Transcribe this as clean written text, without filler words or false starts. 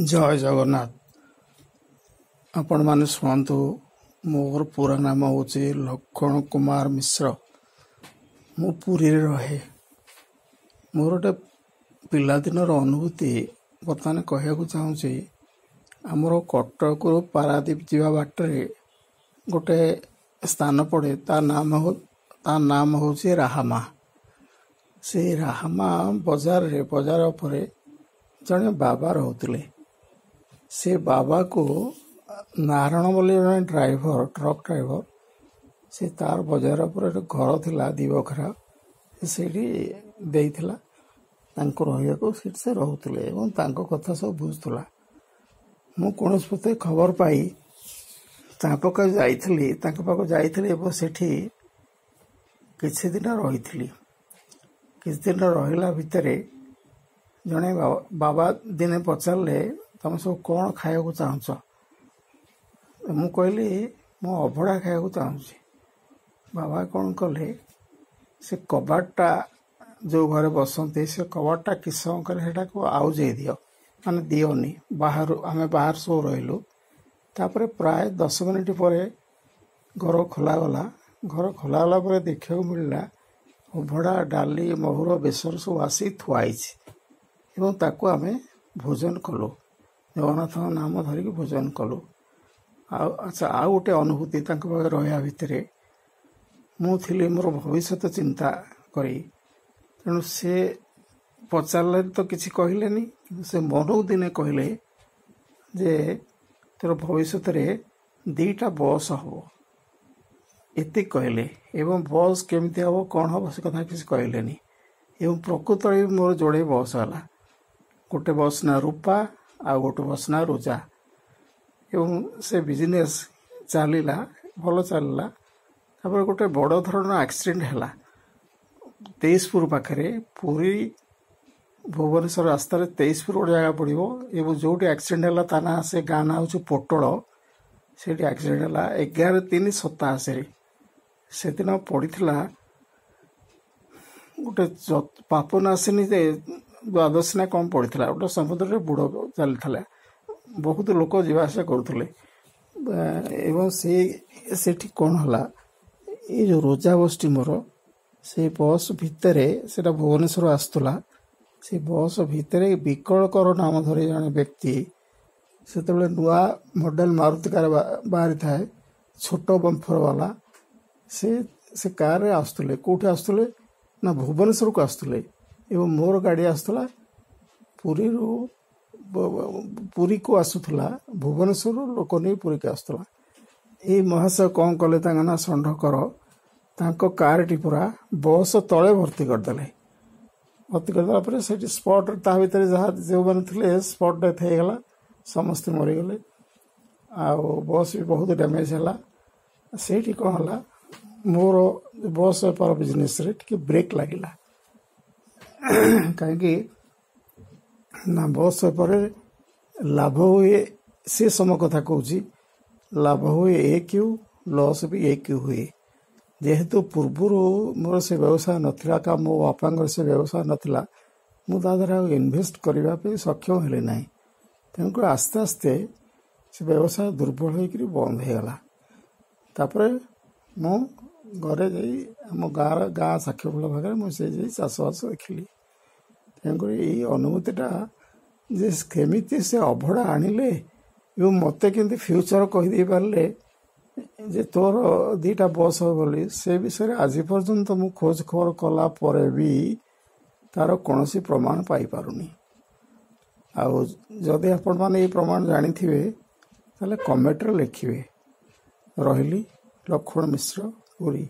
जय जगन्नाथ। आपण माने शुणु। मोर पूरा नाम हूँ लक्षण कुमार मिश्र। मु पुरी रहे। मोर गोटे पिलादिन अनुभूति बर्तमान कहूँ चाहूँगी। आमर कटक पारादीप जावा बाटे गोटे स्थान पड़े ता नाम हूँ राहामा। से राहामा बजार पर जड़े बाबा रोते। से बाबा को नारायण बोली जड़े ड्राइवर ट्रक ड्राइवर से तार बजार पर घर थिला दी बखरा से देइथिला तांको रहियाको से रोते एवं तांको कथा सब बुझुला। मु कौन पते खबर पाई पाक जाइली एवं सेठी किछि दिन रही। किछि दिन रहिला भितरे जड़े बाबा दिने पचारे तुम सब कौन खाया चाहूच। मु कहली मु अभड़ा खाया चाहूँगी। बाबा कौन कले से कबाटा जो घरे बसते से कबाटा कि समय को आउजे दियो माने दियोनी बाहर आम बाहर सब रहीलु। तापर प्राय 10 मिनिट पर घर खोलागला। घर खोलागला पर देखा मिलला अभड़ा डाली महुर बेसर सब आसी थुआई एवं ताको आमे भोजन कलु। जगन्नाथ नाम धरिक भोजन कलु। अच्छा आ गोटे अनुभूति रहा भितर मुझे मोर भविष्य चिंता करी। तेणु से पचारे तो किसी कहले से मन दिने कहले जे तोर भविष्य 2टा बस हम एति कहले एवं बस केमती हम कौन हम से कथा किसी कहले एवं प्रकृत मोर जोड़े बस है। गोटे बस ना रूपा आ गोटे बस ना रोजा एवं से बिजनेस चलला भल चलला। तापर गोटे बड़ धरण एक्सीडेंट है तेजपुर पाखे पुरी भुवनेश्वर रास्त 23पुर गोटे जगह पड़ो एवं जो एक्सीडेंट है ता ना से गाँ ना हूँ पोटल से एक्सीडेंट है 11/3/87 से दिन पड़ा गोटे पापन आसनी द्वादश ना कम पड़ा गोटे समुद्र बुड़ चलता बहुत लोक जावासा करुले एवं से कौन है ये जो रोजा बसटी मोर से बस भितर से भुवनेश्वर आसला। से बस भितर विकलकर नाम धरी जड़े व्यक्ति से नुआ मॉडल मारुति कार बाहरी थाए छोट बम्फर वाला से कार आसुले कौटे आसुले ना भुवनेश्वर को आसुले एवं मोर गाड़ी आसला पुरी को आसुला भुवनेश्वर लोक नहीं पुरी को आसला। ये महाशय कौन कले ना षंढकर कार टी पूरा बस तले भर्ती करदे। भर्ती करदेला से स्पॉट ता भर जहाँ जो मैंने थे स्पॉट डेथ होगला समस्ते मरीगले। आ बस भी बहुत डैमेज है। से कौन है मोर बस बेपार बिजनेस रे ब्रेक लगिला कहीं ना बस बेपार लाभ हुए से समय कथा कहूँ लाभ हुए एक लॉस भी एक हुए। जेहेतु पूर्वर मोर से व्यवसाय नथिला का मो बापा से व्यवसाय नथिला मु दादर इन्वेस्ट करने सक्षम हेले ना। तेणुक आस्ते आस्ते से व्यवसाय दुर्बल होकर बंद होगला। तापर मु घरे जाम गाँ साक्षीफल भाग मुझे चाषबास देखिली। तेणुक ये अनुभूतिटा जे केमिति से अभड़ा आनिले एवं मते केमती फ्यूचर कहीदे पारे जे तोर 2टा बस हो बोली से विषय आज पर्यंत मु खोज खबर कला परे भी तार कौन प्रमाण पाई पारुनी। आउ जदि आपण माने ये प्रमाण जानी थिबे ताले कमेंट रे लिखिबे। रहिली लक्ष्मण मिश्र पुरी।